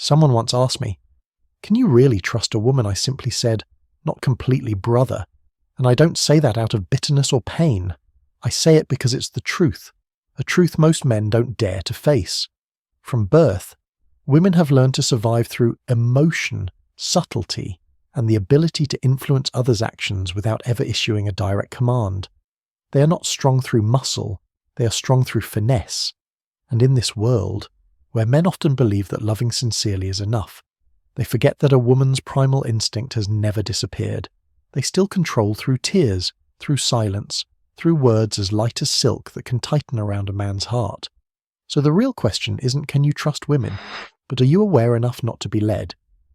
Someone once asked me, "Can you really trust a woman?" I simply said, "Not completely, brother." And I don't say that out of bitterness or pain. I say it because it's the truth, a truth most men don't dare to face. From birth, women have learned to survive through emotion, subtlety, and the ability to influence others' actions without ever issuing a direct command. They are not strong through muscle, they are strong through finesse. And in this world, where men often believe that loving sincerely is enough, they forget that a woman's primal instinct has never disappeared. They still control through tears, through silence, through words as light as silk that can tighten around a man's heart. So the real question isn't can you trust women, but are you aware enough not to be led?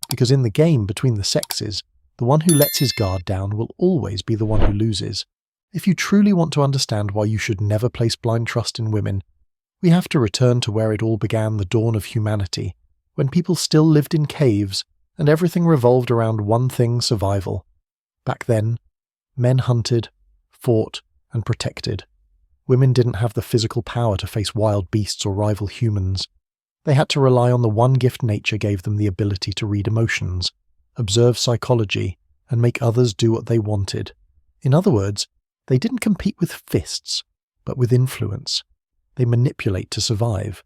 Because in the game between the sexes, the one who lets his guard down will always be the one who loses. If you truly want to understand why you should never place blind trust in women, we have to return to where it all began, the dawn of humanity, when people still lived in caves and everything revolved around one thing: survival. Back then, men hunted, fought, and protected. Women didn't have the physical power to face wild beasts or rival humans. They had to rely on the one gift nature gave them: the ability to read emotions, observe psychology, and make others do what they wanted. In other words, they didn't compete with fists, but with influence. They manipulate to survive.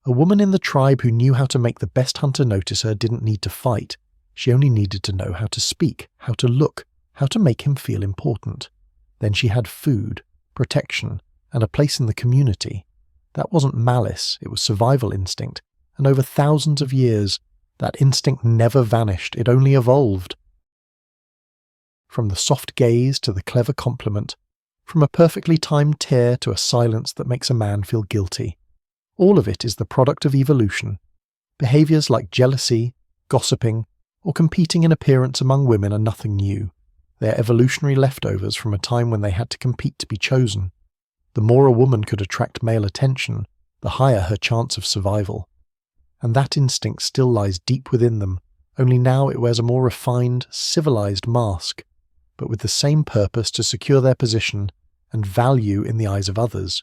A woman in the tribe who knew how to make the best hunter notice her didn't need to fight. She only needed to know how to speak, how to look, how to make him feel important. Then she had food, protection, and a place in the community. That wasn't malice, it was survival instinct, and over thousands of years, that instinct never vanished, it only evolved. From the soft gaze to the clever compliment, from a perfectly timed tear to a silence that makes a man feel guilty. All of it is the product of evolution. Behaviors like jealousy, gossiping, or competing in appearance among women are nothing new. They are evolutionary leftovers from a time when they had to compete to be chosen. The more a woman could attract male attention, the higher her chance of survival. And that instinct still lies deep within them, only now it wears a more refined, civilized mask, but with the same purpose: to secure their position and value in the eyes of others.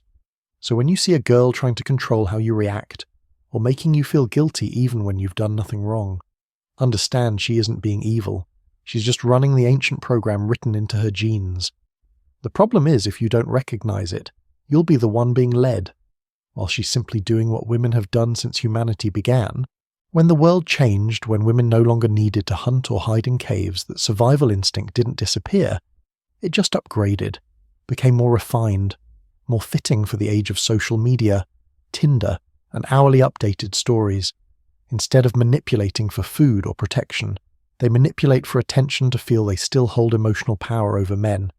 So when you see a girl trying to control how you react, or making you feel guilty even when you've done nothing wrong, understand she isn't being evil. She's just running the ancient program written into her genes. The problem is, if you don't recognize it, you'll be the one being led, while she's simply doing what women have done since humanity began. When the world changed, when women no longer needed to hunt or hide in caves, that survival instinct didn't disappear. It just upgraded, became more refined, more fitting for the age of social media, Tinder, and hourly updated stories. Instead of manipulating for food or protection, they manipulate for attention, to feel they still hold emotional power over men.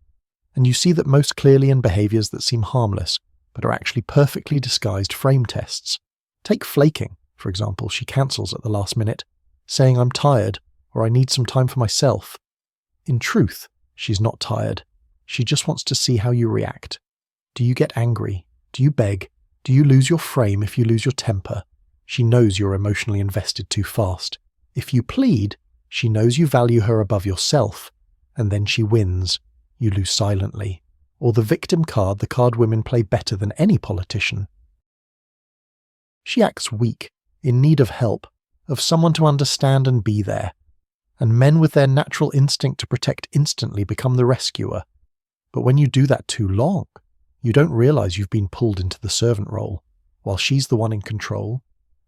And you see that most clearly in behaviors that seem harmless, but are actually perfectly disguised frame tests. Take flaking, for example. She cancels at the last minute, saying "I'm tired" or "I need some time for myself." In truth, she's not tired. She just wants to see how you react. Do you get angry? Do you beg? Do you lose your frame if you lose your temper? She knows you're emotionally invested too fast. If you plead, she knows you value her above yourself, and then she wins. You lose silently. Or the victim card, the card women play better than any politician. She acts weak, in need of help, of someone to understand and be there. And men with their natural instinct to protect instantly become the rescuer. But when you do that too long, you don't realize you've been pulled into the servant role, while she's the one in control.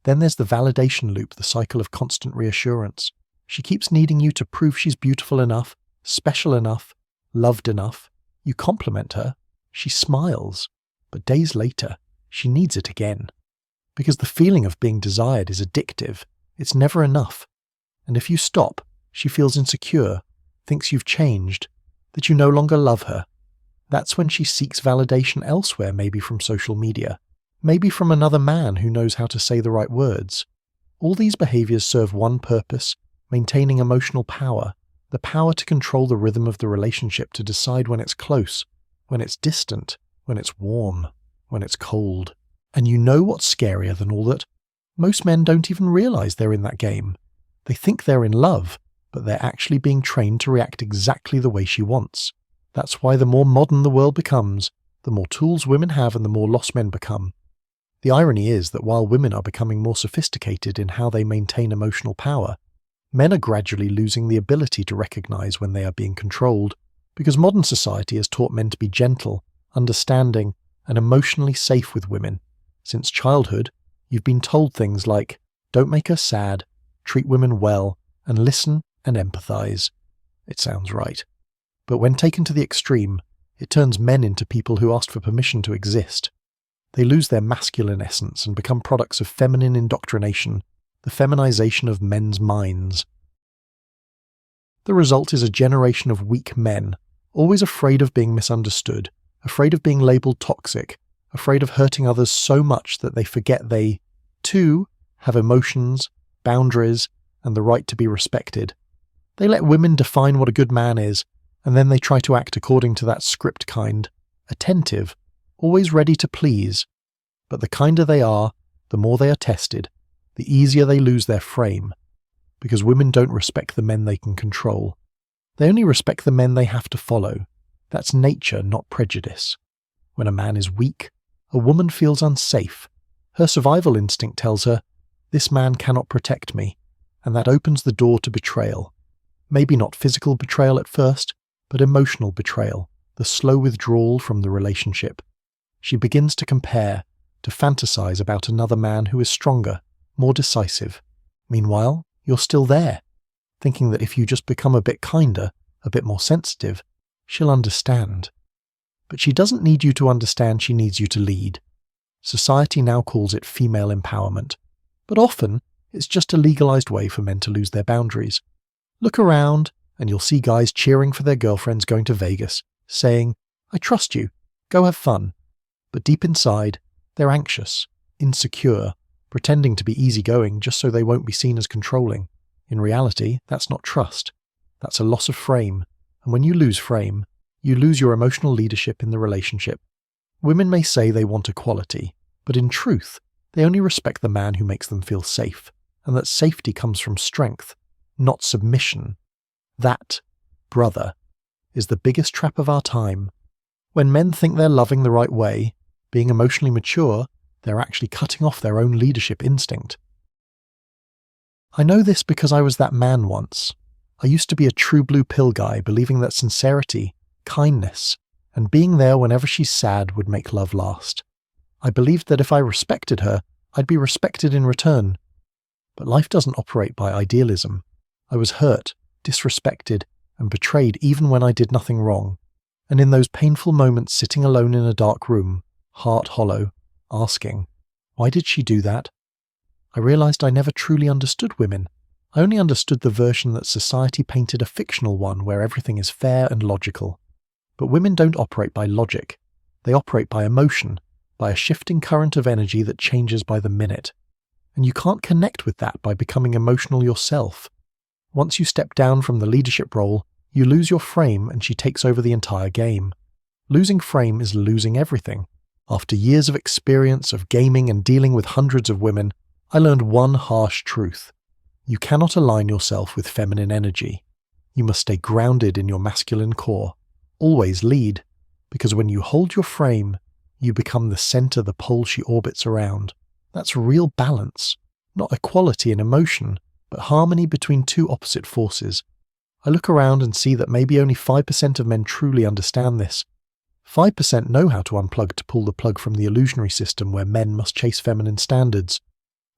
Then there's the validation loop, the cycle of constant reassurance. She keeps needing you to prove she's beautiful enough, special enough, loved enough. You compliment her, she smiles, but days later, she needs it again. Because the feeling of being desired is addictive. It's never enough. And if you stop, she feels insecure, thinks you've changed, that you no longer love her. That's when she seeks validation elsewhere, maybe from social media, maybe from another man who knows how to say the right words. All these behaviors serve one purpose: maintaining emotional power, the power to control the rhythm of the relationship, to decide when it's close, when it's distant, when it's warm, when it's cold. And you know what's scarier than all that? Most men don't even realize they're in that game. They think they're in love, but they're actually being trained to react exactly the way she wants. That's why the more modern the world becomes, the more tools women have and the more lost men become. The irony is that while women are becoming more sophisticated in how they maintain emotional power, men are gradually losing the ability to recognize when they are being controlled, because modern society has taught men to be gentle, understanding, and emotionally safe with women. Since childhood, you've been told things like, don't make her sad, treat women well, and listen and empathize. It sounds right. But when taken to the extreme, it turns men into people who asked for permission to exist. They lose their masculine essence and become products of feminine indoctrination, the feminization of men's minds. The result is a generation of weak men, always afraid of being misunderstood, afraid of being labeled toxic, afraid of hurting others so much that they forget they, too, have emotions, boundaries, and the right to be respected. They let women define what a good man is, and then they try to act according to that script kind, attentive, always ready to please. But the kinder they are, the more they are tested, the easier they lose their frame, because women don't respect the men they can control. They only respect the men they have to follow. That's nature, not prejudice. When a man is weak, a woman feels unsafe. Her survival instinct tells her, this man cannot protect me, and that opens the door to betrayal. Maybe not physical betrayal at first, but emotional betrayal, the slow withdrawal from the relationship. She begins to compare, to fantasize about another man who is stronger, more decisive. Meanwhile, you're still there, thinking that if you just become a bit kinder, a bit more sensitive, she'll understand. But she doesn't need you to understand, she needs you to lead. Society now calls it female empowerment, but often it's just a legalized way for men to lose their boundaries. Look around and you'll see guys cheering for their girlfriends going to Vegas, saying, I trust you, go have fun. But deep inside, they're anxious, insecure, pretending to be easygoing just so they won't be seen as controlling. In reality, that's not trust. That's a loss of frame, and when you lose frame, you lose your emotional leadership in the relationship. Women may say they want equality, but in truth, they only respect the man who makes them feel safe, and that safety comes from strength, not submission. That, brother, is the biggest trap of our time. When men think they're loving the right way, being emotionally mature, they're actually cutting off their own leadership instinct. I know this because I was that man once. I used to be a true blue pill guy, believing that sincerity, kindness, and being there whenever she's sad would make love last. I believed that if I respected her, I'd be respected in return. But life doesn't operate by idealism. I was hurt, disrespected, and betrayed even when I did nothing wrong. And in those painful moments sitting alone in a dark room, heart hollow, asking, why did she do that? I realized I never truly understood women. I only understood the version that society painted, a fictional one where everything is fair and logical. But women don't operate by logic. They operate by emotion, by a shifting current of energy that changes by the minute. And you can't connect with that by becoming emotional yourself. Once you step down from the leadership role, you lose your frame and she takes over the entire game. Losing frame is losing everything. After years of experience of gaming and dealing with hundreds of women, I learned one harsh truth. You cannot align yourself with feminine energy. You must stay grounded in your masculine core. Always lead, because when you hold your frame, you become the center the pole she orbits around. That's real balance, not equality in emotion, but harmony between two opposite forces. I look around and see that maybe only 5% of men truly understand this. 5% know how to unplug to pull the plug from the illusionary system where men must chase feminine standards.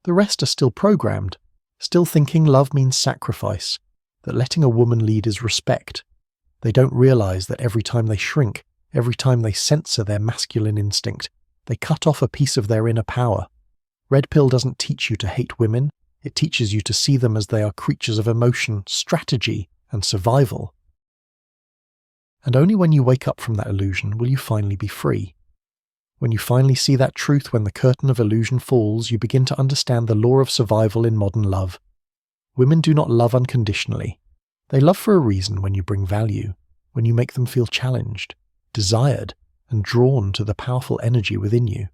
The rest are still programmed, still thinking love means sacrifice, that letting a woman lead is respect. They don't realize that every time they shrink, every time they censor their masculine instinct, they cut off a piece of their inner power. Red Pill doesn't teach you to hate women, it teaches you to see them as they are creatures of emotion, strategy, and survival. And only when you wake up from that illusion will you finally be free. When you finally see that truth, when the curtain of illusion falls, you begin to understand the law of survival in modern love. Women do not love unconditionally. They love for a reason when you bring value, when you make them feel challenged, desired, and drawn to the powerful energy within you.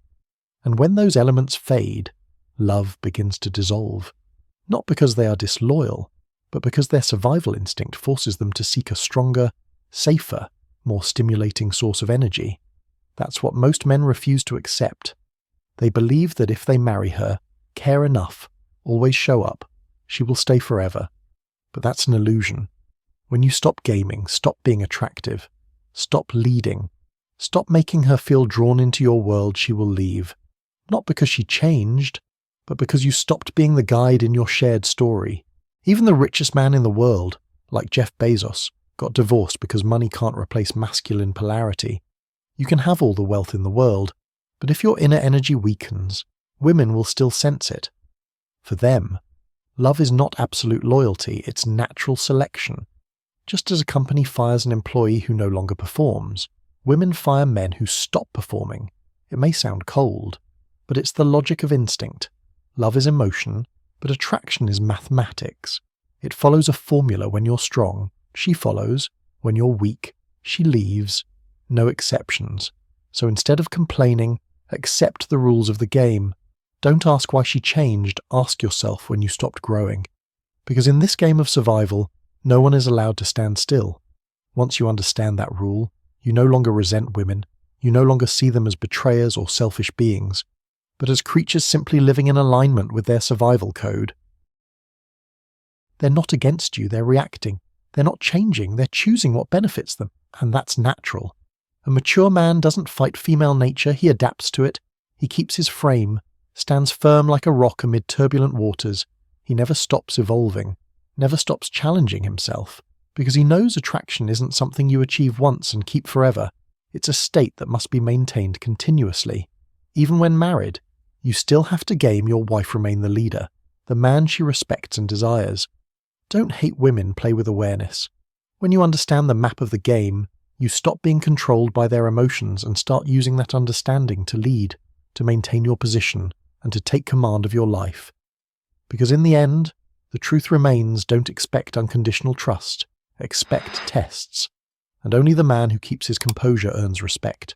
And when those elements fade, love begins to dissolve. Not because they are disloyal, but because their survival instinct forces them to seek a stronger, safer, more stimulating source of energy. That's what most men refuse to accept. They believe that if they marry her, care enough, always show up, she will stay forever. But that's an illusion. When you stop gaming, stop being attractive, stop leading, stop making her feel drawn into your world, she will leave. Not because she changed, but because you stopped being the guide in your shared story. Even the richest man in the world, like Jeff Bezos, got divorced because money can't replace masculine polarity. You can have all the wealth in the world, but if your inner energy weakens, women will still sense it. For them, love is not absolute loyalty, it's natural selection. Just as a company fires an employee who no longer performs, women fire men who stop performing. It may sound cold, but it's the logic of instinct. Love is emotion, but attraction is mathematics. It follows a formula. When you're strong, she follows. When you're weak, she leaves. No exceptions. So instead of complaining, accept the rules of the game. Don't ask why she changed, ask yourself when you stopped growing. Because in this game of survival, no one is allowed to stand still. Once you understand that rule, you no longer resent women, you no longer see them as betrayers or selfish beings, but as creatures simply living in alignment with their survival code. They're not against you, they're reacting. They're not changing, they're choosing what benefits them, and that's natural. A mature man doesn't fight female nature, he adapts to it. He keeps his frame, stands firm like a rock amid turbulent waters. He never stops evolving, never stops challenging himself, because he knows attraction isn't something you achieve once and keep forever. It's a state that must be maintained continuously. Even when married, you still have to game your wife remain the leader, the man she respects and desires. Don't hate women, play with awareness. When you understand the map of the game, you stop being controlled by their emotions and start using that understanding to lead, to maintain your position, and to take command of your life. Because in the end, the truth remains, don't expect unconditional trust, expect tests. And only the man who keeps his composure earns respect.